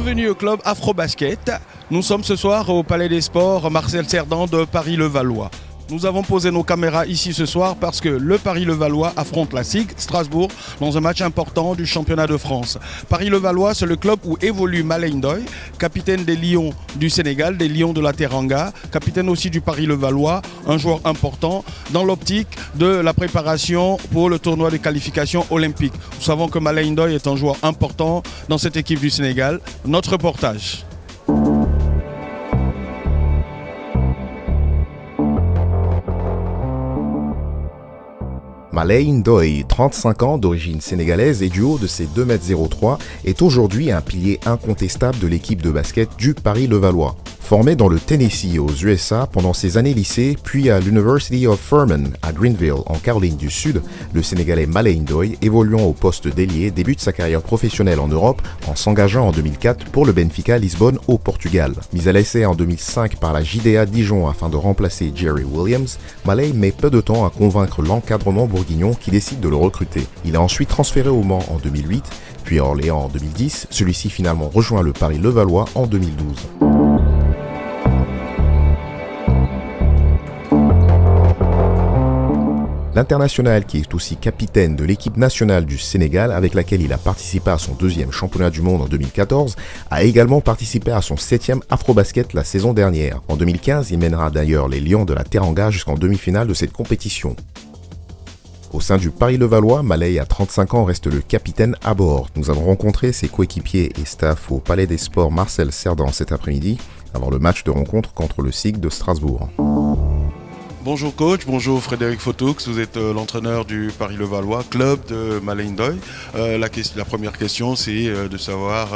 Bienvenue au club Afrobasket. Nous sommes ce soir au Palais des Sports Marcel Cerdan de Paris-Levallois. Nous avons posé nos caméras ici ce soir parce que le Paris-Levallois affronte la SIG Strasbourg dans un match important du championnat de France. Paris-Levallois, c'est le club où évolue Malé Ndoye, capitaine des Lions du Sénégal, des Lions de la Teranga, capitaine aussi du Paris-Levallois, un joueur important dans l'optique de la préparation pour le tournoi de qualification olympique. Nous savons que Malé Ndoye est un joueur important dans cette équipe du Sénégal. Notre reportage. Malé Ndoye, 35 ans, d'origine sénégalaise et du haut de ses 2,03 m, est aujourd'hui un pilier incontestable de l'équipe de basket du Paris-Levallois. Formé dans le Tennessee aux USA pendant ses années lycée, puis à l'University of Furman à Greenville en Caroline du Sud, le Sénégalais Malé Ndoye, évoluant au poste d'ailier, débute sa carrière professionnelle en Europe en s'engageant en 2004 pour le Benfica Lisbonne au Portugal. Mis à l'essai en 2005 par la JDA Dijon afin de remplacer Jerry Williams, Malé met peu de temps à convaincre l'encadrement bourguignon qui décide de le recruter. Il est ensuite transféré au Mans en 2008, puis à Orléans en 2010. Celui-ci finalement rejoint le Paris-Levallois en 2012. L'international, qui est aussi capitaine de l'équipe nationale du Sénégal avec laquelle il a participé à son deuxième championnat du monde en 2014, a également participé à son 7e Afrobasket la saison dernière. En 2015, il mènera d'ailleurs les Lions de la Teranga jusqu'en demi-finale de cette compétition. Au sein du Paris-Levallois, Malé, à 35 ans, reste le capitaine à bord. Nous avons rencontré ses coéquipiers et staff au Palais des Sports Marcel Cerdan cet après-midi, avant le match de rencontre contre le SIG de Strasbourg. Bonjour coach, bonjour Frédéric Fotoux, vous êtes l'entraîneur du Paris-Levallois, club de Malé Ndoye. La première question c'est de savoir,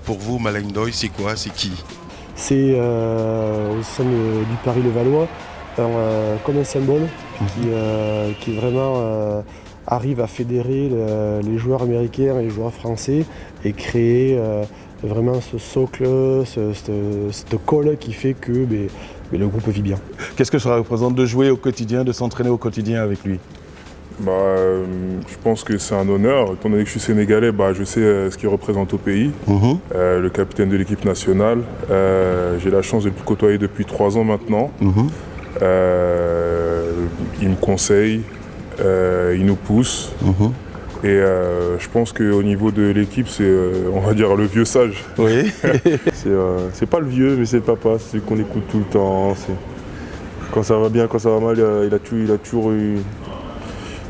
pour vous Malé Ndoye c'est quoi, c'est qui? C'est au sein du Paris-Levallois comme un symbole qui vraiment arrive à fédérer les joueurs américains et les joueurs français et créer vraiment ce socle, cette colle qui fait que le groupe vit bien. Qu'est-ce que ça représente de jouer au quotidien, de s'entraîner au quotidien avec lui? Je pense que c'est un honneur. Étant donné que je suis sénégalais, je sais ce qu'il représente au pays. Le capitaine de l'équipe nationale. J'ai la chance de le côtoyer depuis 3 ans maintenant. Il me conseille, il nous pousse. Et je pense qu'au niveau de l'équipe, c'est, on va dire, le vieux sage. Oui. C'est pas le vieux, mais c'est le papa, c'est celui qu'on écoute tout le temps. Quand ça va bien, quand ça va mal, il a toujours eu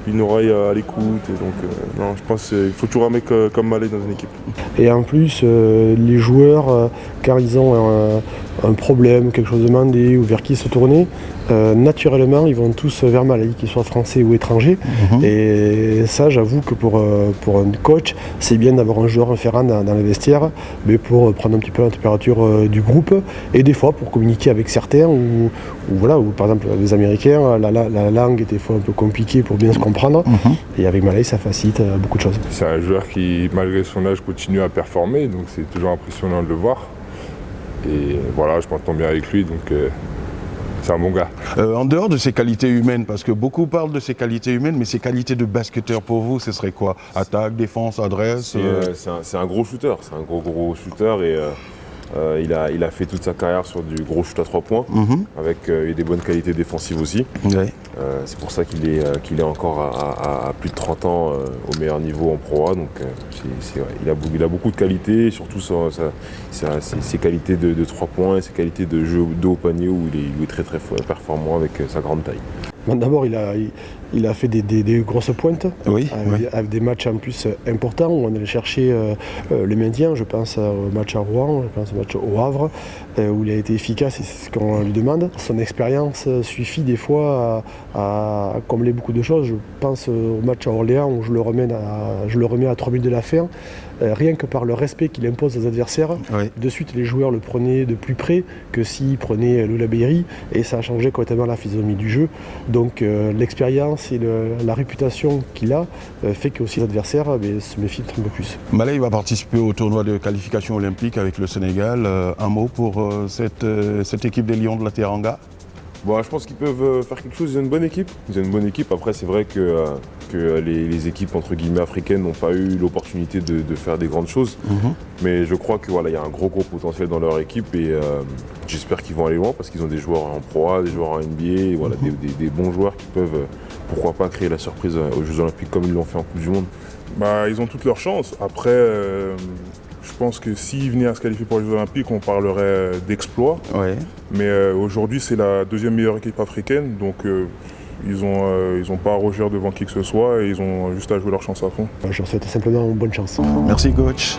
une oreille à l'écoute. Et donc, je pense qu'il faut toujours un mec comme Malé dans une équipe. Et en plus, les joueurs, quand ils ont un problème, quelque chose de demandé ou vers qui se tourner, naturellement, ils vont tous vers Malé, qu'ils soient français ou étrangers. Et ça, j'avoue que pour un coach, c'est bien d'avoir un joueur référent dans les vestiaires, mais pour prendre un petit peu la température du groupe et des fois pour communiquer avec certains ou par exemple les Américains, la langue est des fois un peu compliquée pour bien se comprendre. Et avec Malé, ça facilite beaucoup de choses. C'est un joueur qui, malgré son âge, continue à performer, donc c'est toujours impressionnant de le voir. Et voilà, je m'entends bien avec lui, donc c'est un bon gars. En dehors de ses qualités humaines, parce que beaucoup parlent de ses qualités humaines, mais ses qualités de basketteur pour vous, ce serait quoi? Attaque, défense, adresse? C'est un gros shooter, c'est un gros shooter et il a fait toute sa carrière sur du gros shoot à 3 points, avec des bonnes qualités défensives aussi. Ouais. C'est pour ça qu'il est encore à plus de 30 ans au meilleur niveau en Pro A. Donc il a beaucoup de qualités, surtout ses qualités de 3 points et ses qualités de jeu de haut panier où il est très très performant avec sa grande taille. D'abord, il a fait des grosses pointes, avec des matchs en plus importants où on allait chercher le maintien. Je pense au match à Rouen, je pense au match au Havre, où il a été efficace et c'est ce qu'on lui demande. Son expérience suffit des fois à combler beaucoup de choses. Je pense au match à Orléans où je le remets à 3 minutes de la fin. Rien que par le respect qu'il impose aux adversaires, de suite les joueurs le prenaient de plus près que s'ils prenaient Lola Berry et ça a changé complètement la physionomie du jeu. Donc l'expérience et la réputation qu'il a fait que aussi les adversaires se méfient un peu plus. Malé va participer au tournoi de qualification olympique avec le Sénégal. Un mot pour cette équipe des Lions de la Teranga? Bon, je pense qu'ils peuvent faire quelque chose. Ils ont une bonne équipe. Après, c'est vrai que les équipes entre guillemets africaines n'ont pas eu l'opportunité de faire des grandes choses. Mais je crois que voilà, il y a un gros potentiel dans leur équipe et j'espère qu'ils vont aller loin parce qu'ils ont des joueurs en Pro A, des joueurs en NBA, et voilà, des bons joueurs qui peuvent, pourquoi pas, créer la surprise aux Jeux Olympiques comme ils l'ont fait en Coupe du Monde. Ils ont toutes leurs chances. Après, je pense que s'ils venaient à se qualifier pour les Jeux Olympiques, on parlerait d'exploit. Ouais. Mais aujourd'hui, c'est la deuxième meilleure équipe africaine. Donc ils ont pas à rougir devant qui que ce soit et ils ont juste à jouer leur chance à fond. Je leur souhaite simplement bonne chance. Merci coach.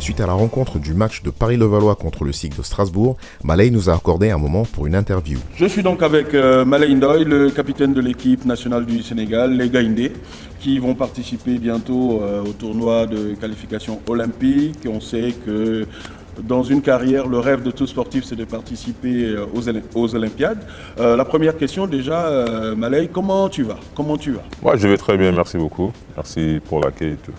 Suite à la rencontre du match de Paris-Levallois contre le SIG de Strasbourg, Malay nous a accordé un moment pour une interview. Je suis donc avec Malay Ndoye, le capitaine de l'équipe nationale du Sénégal, les Gaïndés, qui vont participer bientôt au tournoi de qualification olympique. On sait que dans une carrière, le rêve de tout sportif, c'est de participer aux Olympiades. La première question déjà, Malay, comment tu vas? Ouais, je vais très bien, merci beaucoup. Merci pour l'accueil et tout.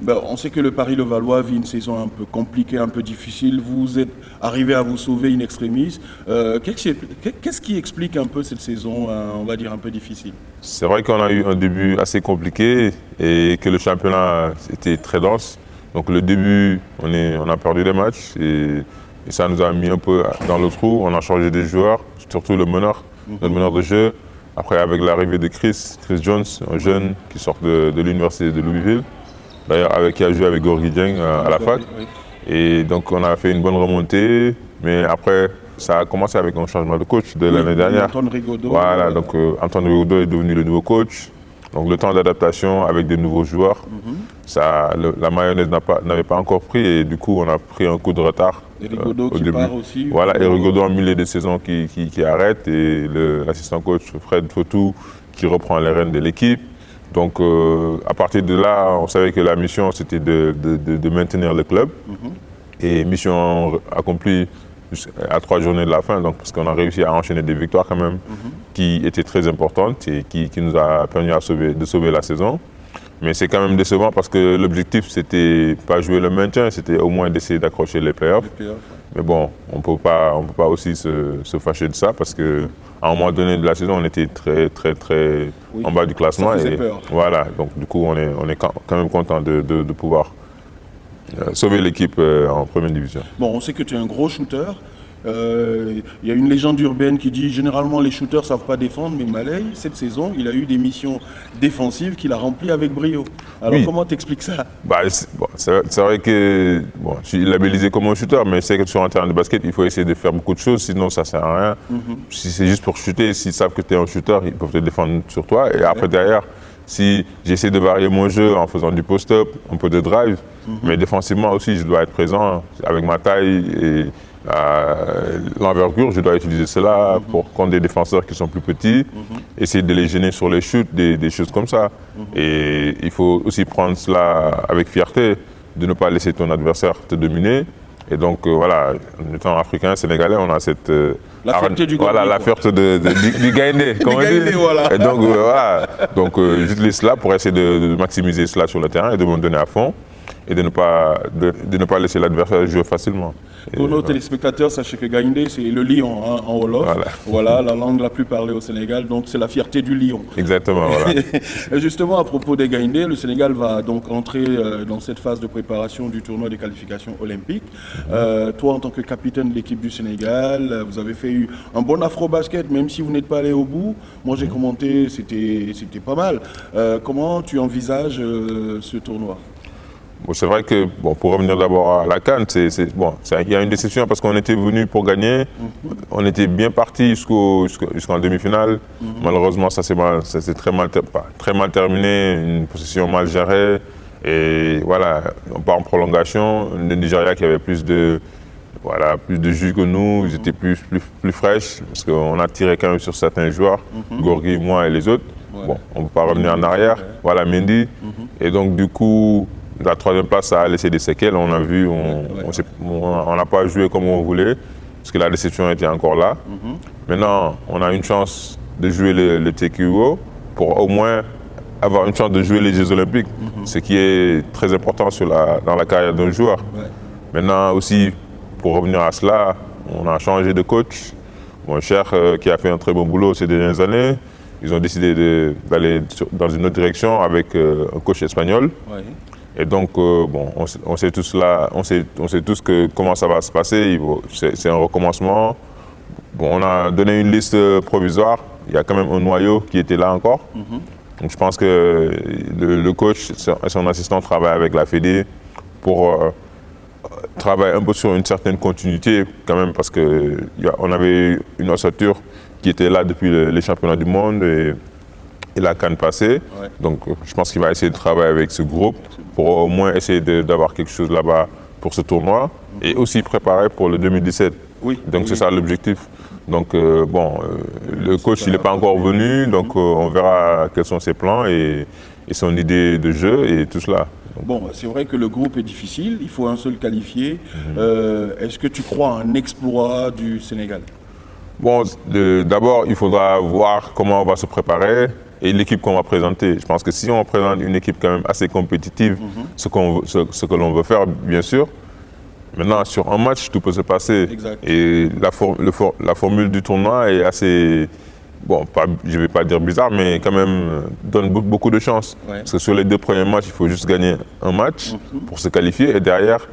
On sait que le Paris-Levallois vit une saison un peu compliquée, un peu difficile. Vous êtes arrivé à vous sauver in extremis. Qu'est-ce qui explique un peu cette saison, on va dire, un peu difficile? C'est vrai qu'on a eu un début assez compliqué et que le championnat était très dense. Donc le début, on a perdu des matchs et ça nous a mis un peu dans le trou. On a changé des joueurs, surtout le meneur, notre meneur de jeu. Après, avec l'arrivée de Chris Jones, un jeune qui sort de l'université de Louisville, d'ailleurs avec qui a joué avec Gorgui Dieng à la fac. Oui. Et donc on a fait une bonne remontée, mais après ça a commencé avec un changement de coach de l'année dernière. Antoine Rigaudot. Voilà, donc Antoine Rigaudot est devenu le nouveau coach. Donc le temps d'adaptation avec des nouveaux joueurs, la mayonnaise n'avait pas encore pris et du coup on a pris un coup de retard. Et Rigaudot qui début. part aussi. Voilà, et Rigaudot en milieu de saison qui arrête et l'assistant coach Fred Fotou qui reprend les rênes de l'équipe. Donc à partir de là, on savait que la mission c'était de maintenir le club. Et mission accomplie à 3 journées de la fin, donc, parce qu'on a réussi à enchaîner des victoires quand même qui étaient très importantes et qui nous a permis de sauver la saison. Mais c'est quand même décevant parce que l'objectif c'était pas jouer le maintien, c'était au moins d'essayer d'accrocher les playoffs. Mais bon, on peut pas aussi se fâcher de ça parce que à un moment donné de la saison, on était très en bas du classement. Ça faisait peur. Voilà, donc du coup, on est quand même content de pouvoir sauver l'équipe en première division. Bon, on sait que tu es un gros shooter. Il y a une légende urbaine qui dit généralement les shooters ne savent pas défendre, mais Malay, cette saison, il a eu des missions défensives qu'il a remplies avec brio. Alors Oui. comment t'expliques ça? C'est vrai que je suis labellisé comme un shooter, mais c'est que sur un terrain de basket, il faut essayer de faire beaucoup de choses, sinon ça ne sert à rien. Si c'est juste pour shooter, s'ils savent que tu es un shooter, ils peuvent te défendre sur toi. Et après, derrière, si j'essaie de varier mon jeu en faisant du post-up, un peu de drive, mais défensivement aussi, je dois être présent avec ma taille et l'envergure, je dois utiliser cela pour contre des défenseurs qui sont plus petits, essayer de les gêner sur les chutes, des choses comme ça. Et il faut aussi prendre cela avec fierté, de ne pas laisser ton adversaire te dominer. Et donc voilà, en étant africain, sénégalais, on a cette... La fierté du Voilà, Gaïndé, la fierté du Gaïndé, comme on Gaïndé, dit. voilà. Et donc voilà, j'utilise cela pour essayer de maximiser cela sur le terrain et de me donner à fond et de ne pas laisser l'adversaire jouer facilement. Pour nos téléspectateurs, sachez que Gaïndé, c'est le lion en Wolof. Voilà, la langue la plus parlée au Sénégal, donc c'est la fierté du lion. Exactement, voilà. Et justement, à propos des Gaïndés, le Sénégal va donc entrer dans cette phase de préparation du tournoi des qualifications olympiques. Toi, en tant que capitaine de l'équipe du Sénégal, vous avez fait un bon afro-basket, même si vous n'êtes pas allé au bout. Moi, j'ai commenté, c'était pas mal. Comment tu envisages ce tournoi? Bon, c'est vrai que, pour revenir d'abord à la CAN, il y a une déception parce qu'on était venu pour gagner. On était bien parti jusqu'en demi-finale. Malheureusement, ça s'est très mal terminé, une possession mal gérée. Et voilà, on part en prolongation. Le Nigeria qui avait plus de jus que nous, ils étaient plus fraîches parce qu'on a tiré quand même sur certains joueurs, Gorgui, moi et les autres. Ouais. Bon, on ne peut pas revenir en arrière. Voilà, Mendy. Et donc, du coup, la 3e place, ça a laissé des séquelles. On a vu, on n'a pas joué comme on voulait, parce que la déception était encore là. Maintenant, on a une chance de jouer le TQO pour au moins avoir une chance de jouer les Jeux Olympiques, ce qui est très important dans la carrière d'un joueur. Maintenant aussi, pour revenir à cela, on a changé de coach. mon cher, qui a fait un très bon boulot ces dernières années. Ils ont décidé d'aller dans une autre direction avec un coach espagnol. Ouais. Et donc, on sait tous là, on sait tous comment ça va se passer. C'est un recommencement. Bon, on a donné une liste provisoire. Il y a quand même un noyau qui était là encore. Donc, je pense que le coach et son assistant travaillent avec la Fédé pour travailler un peu sur une certaine continuité quand même, parce qu'on avait une ossature qui était là depuis les championnats du monde et la CAN passée. Ouais. Donc, je pense qu'il va essayer de travailler avec ce groupe pour au moins essayer d'avoir quelque chose là-bas pour ce tournoi et aussi préparer pour le 2017. Oui. Donc, c'est ça l'objectif. Donc, le coach, il n'est pas encore venu, donc on verra quels sont ses plans et son idée de jeu et tout cela. Bon, c'est vrai que le groupe est difficile, il faut un seul qualifié. Est-ce que tu crois à un exploit du Sénégal? Bon, d'abord, il faudra voir comment on va se préparer et l'équipe qu'on va présenter. Je pense que si on présente une équipe quand même assez compétitive, ce que l'on veut faire, bien sûr. Maintenant, sur un match, tout peut se passer. Exact. Et la formule du tournoi est assez, je ne vais pas dire bizarre, mais quand même donne beaucoup de chance. Ouais. Parce que sur les 2 premiers matchs, il faut juste gagner un match pour se qualifier et derrière,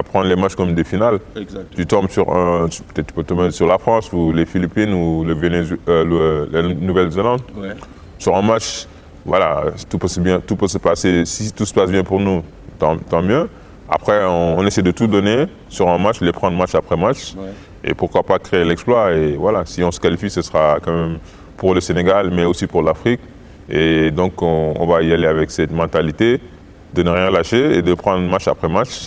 prendre les matchs comme des finales. Exact. Tu tombes sur peut-être tu peux tomber sur la France ou les Philippines ou la Nouvelle-Zélande. Ouais. Sur un match, voilà, tout peut se passer. Si tout se passe bien pour nous, tant mieux. Après, on essaie de tout donner sur un match, les prendre match après match. Ouais. Et pourquoi pas créer l'exploit. Et voilà, si on se qualifie, ce sera quand même pour le Sénégal, mais aussi pour l'Afrique. Et donc, on va y aller avec cette mentalité de ne rien lâcher et de prendre match après match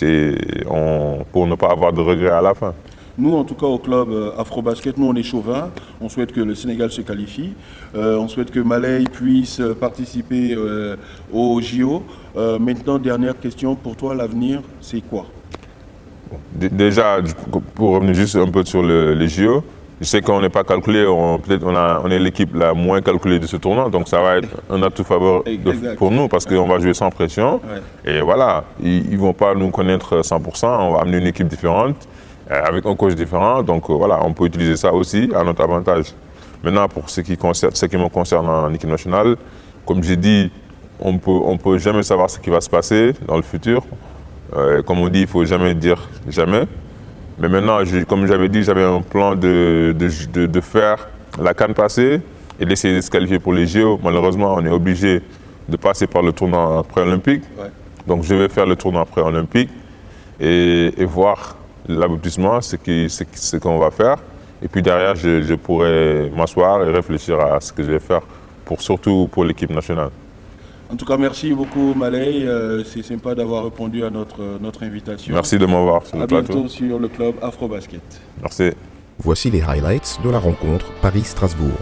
pour ne pas avoir de regrets à la fin. Nous, en tout cas, au club Afrobasket, nous, on est chauvins. On souhaite que le Sénégal se qualifie. On souhaite que Malay puisse participer au JO. Maintenant, dernière question. Pour toi, l'avenir, c'est quoi? Déjà, pour revenir juste un peu sur les JO, je sais qu'on n'est pas calculé. On est l'équipe la moins calculée de ce tournoi. Donc, ça va être un atout faveur pour nous parce qu'on va jouer sans pression. Ouais. Et voilà, ils ne vont pas nous connaître 100%. On va amener une équipe différente, avec un coach différent. Donc voilà, on peut utiliser ça aussi à notre avantage. Maintenant, pour ce qui me concerne en équipe nationale, comme j'ai dit, on peut jamais savoir ce qui va se passer dans le futur. Comme on dit, il ne faut jamais dire jamais. Mais maintenant, comme j'avais dit, j'avais un plan de faire la CAN passée et d'essayer de se qualifier pour les JO. Malheureusement, on est obligé de passer par le tournoi pré-olympique. Ouais. Donc je vais faire le tournoi pré-olympique et voir l'aboutissement, ce qu'on va faire. Et puis derrière, je pourrai m'asseoir et réfléchir à ce que je vais faire, surtout pour l'équipe nationale. En tout cas, merci beaucoup Malay. C'est sympa d'avoir répondu à notre invitation. Merci de m'avoir sur le plateau. À bientôt sur le club Afrobasket. Merci. Voici les highlights de la rencontre Paris-Strasbourg.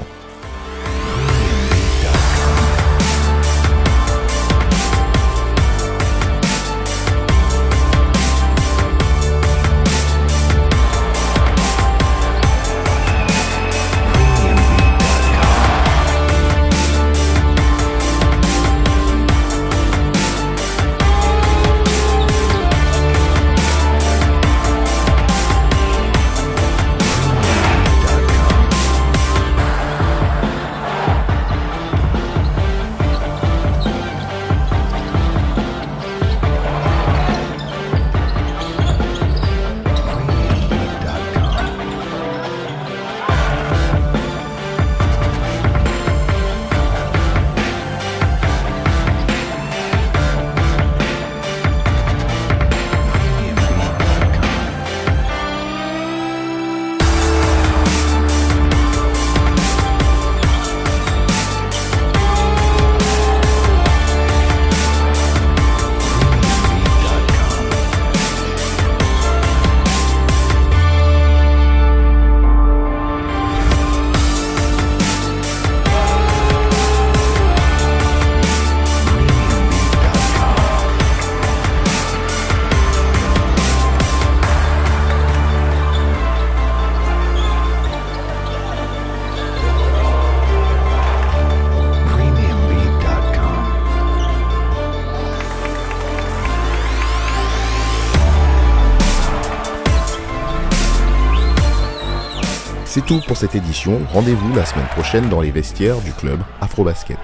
C'est tout pour cette édition. Rendez-vous la semaine prochaine dans les vestiaires du club Afrobasket.